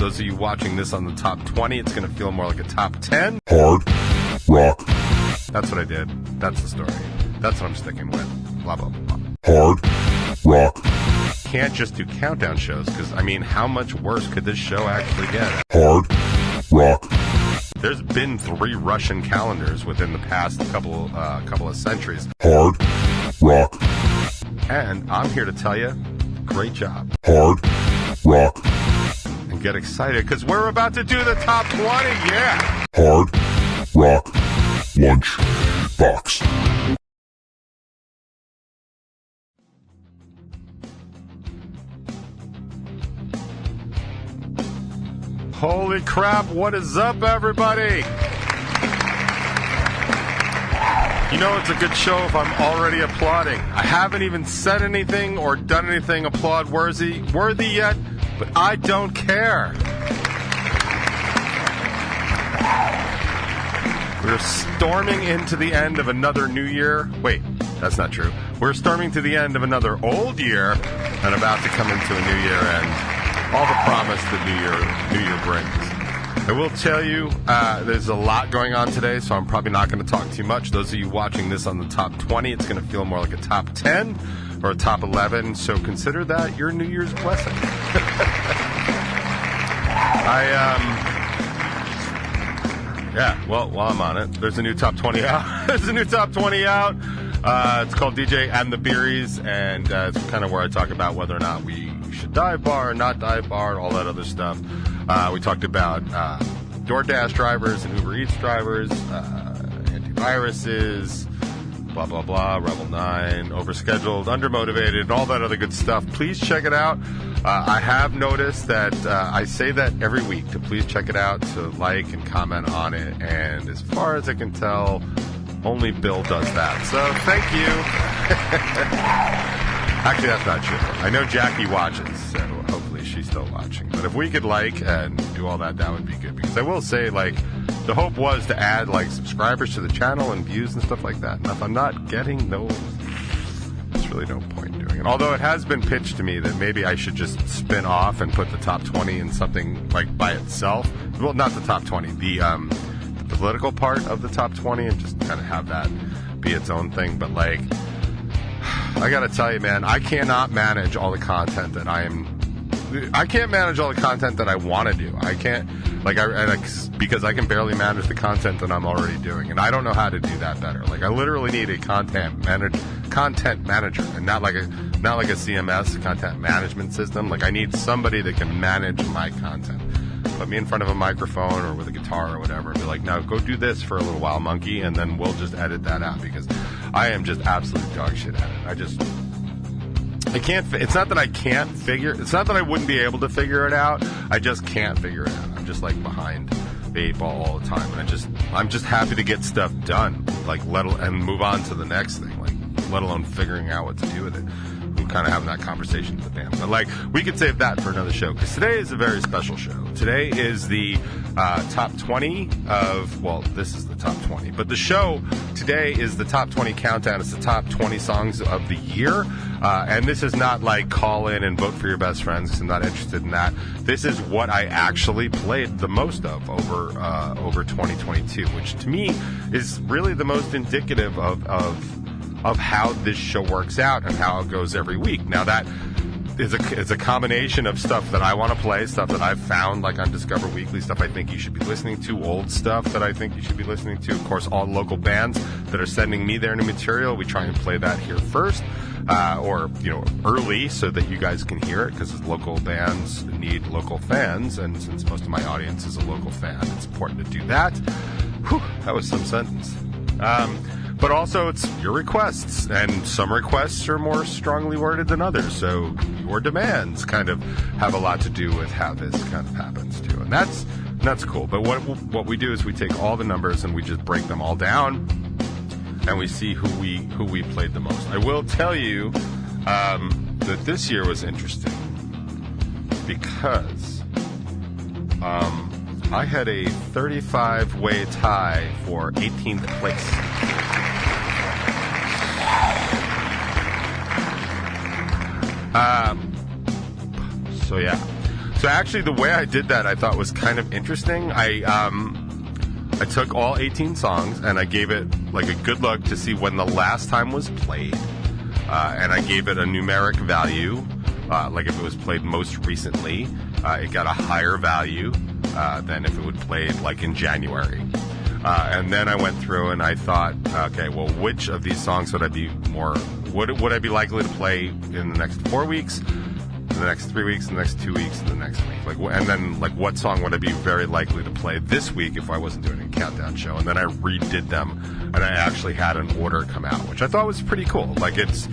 Those of you watching this on the top 20, it's going to feel more like a top 10. Hard Rock. That's what I did. That's the story. That's what I'm sticking with. Blah, blah, blah. Hard Rock. Can't just do countdown shows, because, I mean, how much worse could this show actually get? Hard Rock. There's been 3 Russian calendars within the past couple of centuries. Hard Rock. And I'm here to tell you, great job. Hard Rock. And get excited, because we're about to do the top 20, yeah! Hard Rock Lunchbox. Holy crap, what is up, everybody? You know it's a good show if I'm already applauding. I haven't even said anything or done anything applaud-worthy yet, but I don't care. We're storming into the end of another new year. Wait, that's not true. We're storming to the end of another old year and about to come into a new year and all the promise that New Year brings. I will tell you, there's a lot going on today, so I'm probably not going to talk too much. Those of you watching this on the top 20, it's going to feel more like a top 10 or a top 11, so consider that your New Year's blessing. Well, while I'm on it, there's a new top 20 out. There's a new top 20 out. It's called DJ and the Beeries, and it's kind of where I talk about whether or not we should dive bar or not dive bar, all that other stuff. We talked about DoorDash drivers and Uber Eats drivers, antiviruses, blah, blah, blah, Revel 9, overscheduled, undermotivated, and all that other good stuff. Please check it out. I have noticed that I say that every week to please check it out, to like and comment on it, and as far as I can tell, only Bill does that. So thank you. Actually, that's not true. I know Jackie watches, so hopefully she's still watching. But if we could like and do all that, that would be good. Because I will say, like, the hope was to add, like, subscribers to the channel and views and stuff like that. And if I'm not getting those, there's really no point in doing it. Although it has been pitched to me that maybe I should just spin off and put the top 20 in something, like, by itself. Well, not the top 20, the political part of the top 20, and just kind of have that be its own thing. But, like, I gotta tell you, man, I cannot manage all the content that I can't manage all the content that I want to do. I can't, because I can barely manage the content that I'm already doing, and I don't know how to do that better. Like, I literally need a content manager, and not like a CMS, content management system. Like, I need somebody that can manage my content. Put me in front of a microphone or with a guitar or whatever, and be like, now go do this for a little while, monkey, and then we'll just edit that out, because I am just absolute dog shit at it. I can't, it's not that I can't it's not that I wouldn't be able to figure it out, I just can't figure it out. I'm just, like, behind the 8 ball all the time, and I'm just happy to get stuff done, like, and move on to the next thing, like, let alone figuring out what to do with it. I'm kind of having that conversation with the band. But, like, we could save that for another show, because today is a very special show. Today is the top 20 of, well, this is the top 20. But the show today is the top 20 countdown. It's the top 20 songs of the year. And this is not like call in and vote for your best friends, because I'm not interested in that. This is what I actually played the most of over 2022, which to me is really the most indicative of how this show works out and how it goes every week. Now, that is a combination of stuff that I want to play, stuff that I've found, like on Discover Weekly, stuff I think you should be listening to, old stuff that I think you should be listening to. Of course, all local bands that are sending me their new material, we try and play that here first, or, early, so that you guys can hear it, because local bands need local fans, and since most of my audience is a local fan, it's important to do that. Whew, that was some sentence. But also, it's your requests, and some requests are more strongly worded than others, so your demands kind of have a lot to do with how this kind of happens, too. And that's cool. But what we do is we take all the numbers and we just break them all down, and we see who we played the most. I will tell you that this year was interesting, because I had a 35-way tie for 18th place. So actually, the way I did that, I thought was kind of interesting. I took all 18 songs and I gave it like a good look to see when the last time was played, and I gave it a numeric value. Like if it was played most recently, it got a higher value than if it would played like in January. And then I went through and I thought, okay, well, which of these songs would I be would I be likely to play in the next 4 weeks, in the next 3 weeks, in the next 2 weeks, in the next week? Like, and then like what song would I be very likely to play this week if I wasn't doing a countdown show? And then I redid them, and I actually had an order come out, which I thought was pretty cool. Like it's,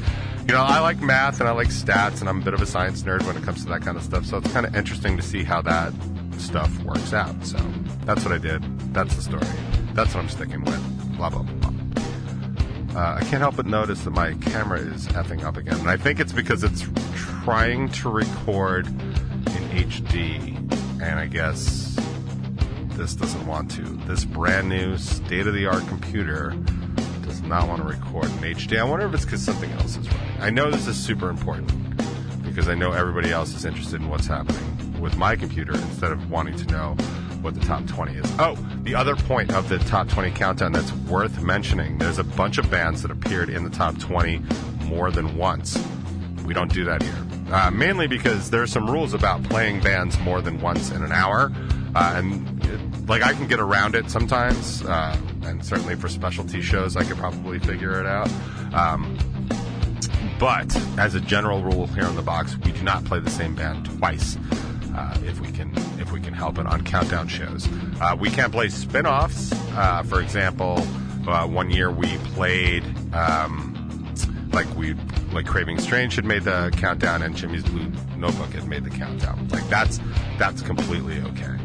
you know, I like math and I like stats, and I'm a bit of a science nerd when it comes to that kind of stuff. So it's kind of interesting to see how that stuff works out. So that's what I did. That's the story. That's what I'm sticking with. Blah, blah, blah. I can't help but notice that my camera is effing up again. And I think it's because it's trying to record in HD. And I guess this doesn't want to. This brand new state-of-the-art computer does not want to record in HD. I wonder if it's because something else is running. I know this is super important because I know everybody else is interested in what's happening with my computer instead of wanting to know what the top 20 is. Oh, the other point of the top 20 countdown that's worth mentioning, there's a bunch of bands that appeared in the top 20 more than once. We don't do that here. Mainly because there's some rules about playing bands more than once in an hour. Like I can get around it sometimes, and certainly for specialty shows I could probably figure it out. But as a general rule here on the box, we do not play the same band twice. If we can help it on countdown shows. We can't play spin-offs. For example, one year we played like Craving Strange had made the countdown and Jimmy's Blue Notebook had made the countdown. Like that's completely okay.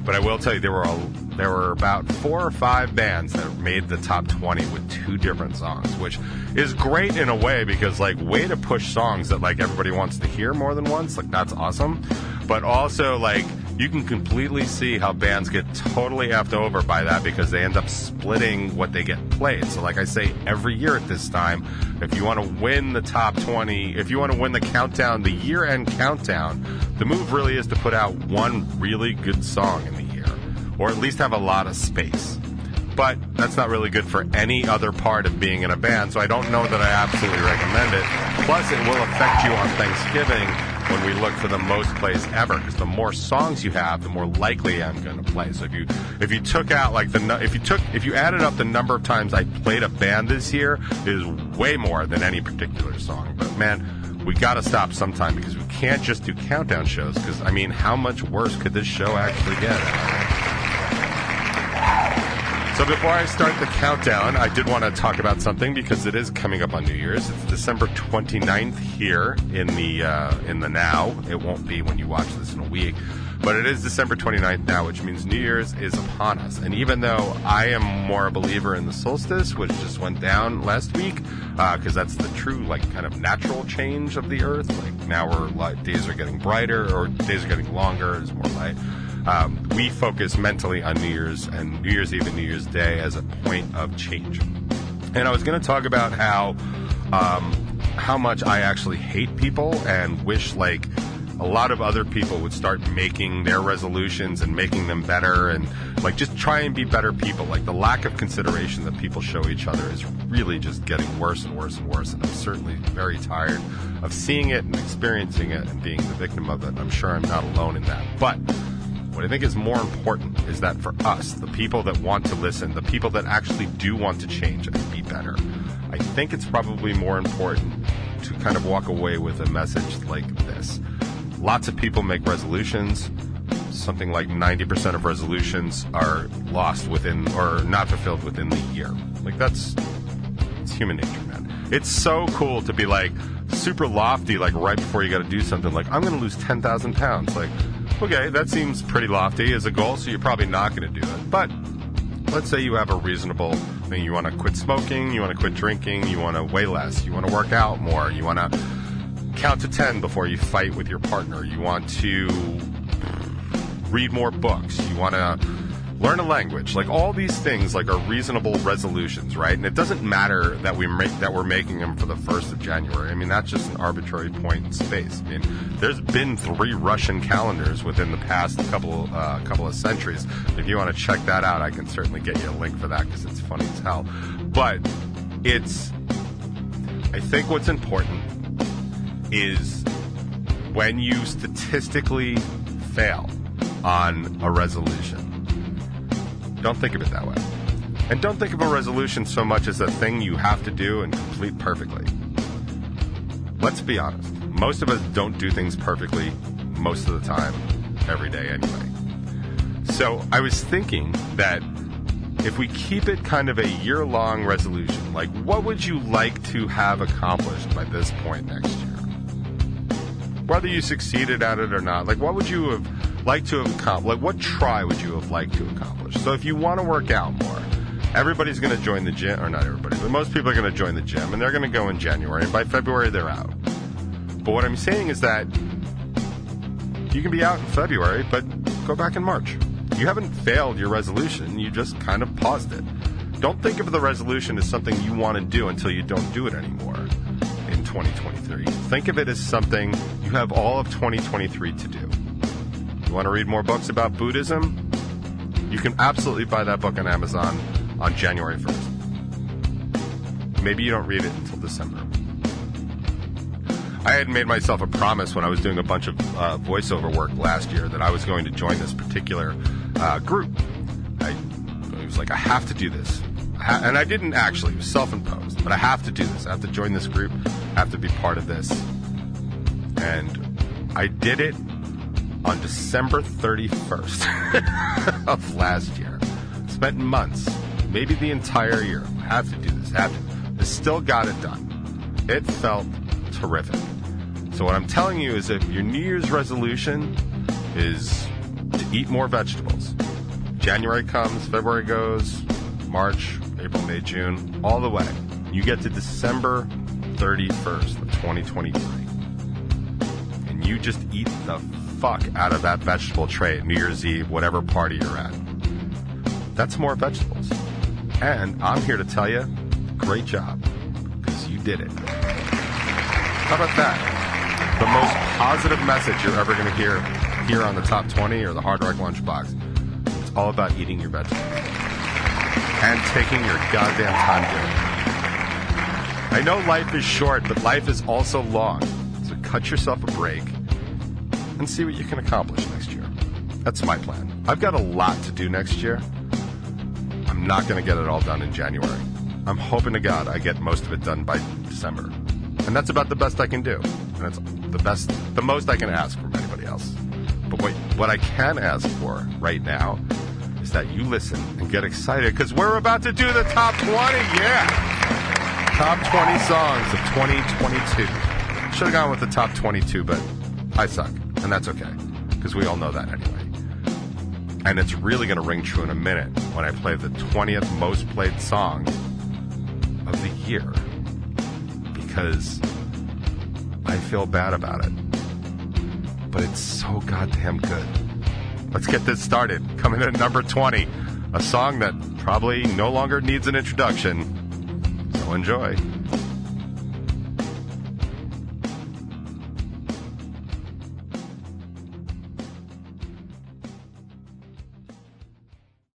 But I will tell you there were about 4 or 5 bands that made the top 20 with 2 different songs, which is great in a way because like way to push songs that like everybody wants to hear more than once. Like that's awesome. But also like you can completely see how bands get totally effed over by that because they end up splitting what they get played. So like I say every year at this time, if you want to win the top 20, if you want to win the countdown, the year-end countdown, the move really is to put out one really good song in the year, or at least have a lot of space. But that's not really good for any other part of being in a band, so I don't know that I absolutely recommend it. Plus, it will affect you on Thanksgiving when we look for the most plays ever, because the more songs you have, the more likely I'm going to play. So if you took out like if you added up the number of times I played a band this year, it is way more than any particular song. But man, we got to stop sometime because we can't just do countdown shows. Because I mean, how much worse could this show actually get? So before I start the countdown, I did want to talk about something because it is coming up on New Year's. It's December 29th here in the now. It won't be when you watch this in a week. But it is December 29th now, which means New Year's is upon us. And even though I am more a believer in the solstice, which just went down last week, because that's the true, like, kind of natural change of the Earth. Like, now days are getting brighter, or days are getting longer, there's more light. We focus mentally on New Year's and New Year's Eve and New Year's Day as a point of change. And I was going to talk about how much I actually hate people and wish, like, a lot of other people would start making their resolutions and making them better and, like, just try and be better people. Like, the lack of consideration that people show each other is really just getting worse and worse and worse. And I'm certainly very tired of seeing it and experiencing it and being the victim of it. I'm sure I'm not alone in that. But what I think is more important is that for us, the people that want to listen, the people that actually do want to change and be better, I think it's probably more important to kind of walk away with a message like this. Lots of people make resolutions. Something like 90% of resolutions are lost within or not fulfilled within the year. Like it's human nature, man. It's so cool to be like super lofty, like right before you got to do something. Like, I'm going to lose 10,000 pounds. Like, okay, that seems pretty lofty as a goal, so you're probably not going to do it. But let's say you have a reasonable thing. You want to quit smoking, you want to quit drinking, you want to weigh less, you want to work out more, you want to count to 10 before you fight with your partner, you want to read more books, you want to Learn a language. Like, all these things, like, are reasonable resolutions, right? And it doesn't matter that we're making them for the 1st of January. I mean, that's just an arbitrary point in space. I mean, there's been 3 Russian calendars within the past couple of centuries. If you want to check that out, I can certainly get you a link for that because it's funny as hell. But I think what's important is when you statistically fail on a resolution, don't think of it that way. And don't think of a resolution so much as a thing you have to do and complete perfectly. Let's be honest. Most of us don't do things perfectly most of the time, every day anyway. So I was thinking that if we keep it kind of a year-long resolution, like, what would you like to have accomplished by this point next year? Whether you succeeded at it or not, like, what would you have liked to have accomplished? Like, what try would you have liked to accomplish? So if you want to work out more, everybody's going to join the gym, or not everybody, but most people are going to join the gym, and they're going to go in January, and by February they're out. But what I'm saying is that you can be out in February, but go back in March. You haven't failed your resolution, you just kind of paused it. Don't think of the resolution as something you want to do until you don't do it anymore in 2023. Think of it as something you have all of 2023 to do. You want to read more books about Buddhism? You can absolutely buy that book on Amazon on January 1st. Maybe you don't read it until December. I had made myself a promise when I was doing a bunch of voiceover work last year that I was going to join this particular group. I was like, I have to do this. And I didn't actually. It was self-imposed. But I have to do this. I have to join this group. I have to be part of this. And I did it on December 31st of last year. Spent months, maybe the entire year. I have to do this. I still got it done. It felt terrific. So what I'm telling you is, if your New Year's resolution is to eat more vegetables, January comes, February goes, March, April, May, June, all the way. You get to December 31st of 2023. And you just eat the fuck out of that vegetable tray at New Year's Eve, whatever party you're at. That's more vegetables. And I'm here to tell you, great job, because you did it. How about that? The most positive message you're ever going to hear here on the Top 20 or the Hard Rock Lunchbox. It's all about eating your vegetables and taking your goddamn time doing it. I know life is short, but life is also long. So cut yourself a break and see what you can accomplish next year. That's my plan. I've got a lot to do next year. I'm not going to get it all done in January. I'm hoping to God I get most of it done by December. And that's about the best I can do. And it's the most I can ask from anybody else. But what I can ask for right now is that you listen and get excited, because we're about to do the Top 20, yeah! Top 20 songs of 2022. Should have gone with the Top 22, but I suck. And that's okay, because we all know that anyway. And it's really going to ring true in a minute when I play the 20th most played song of the year, because I feel bad about it. But it's so goddamn good. Let's get this started. Coming in at number 20, a song that probably no longer needs an introduction. So enjoy.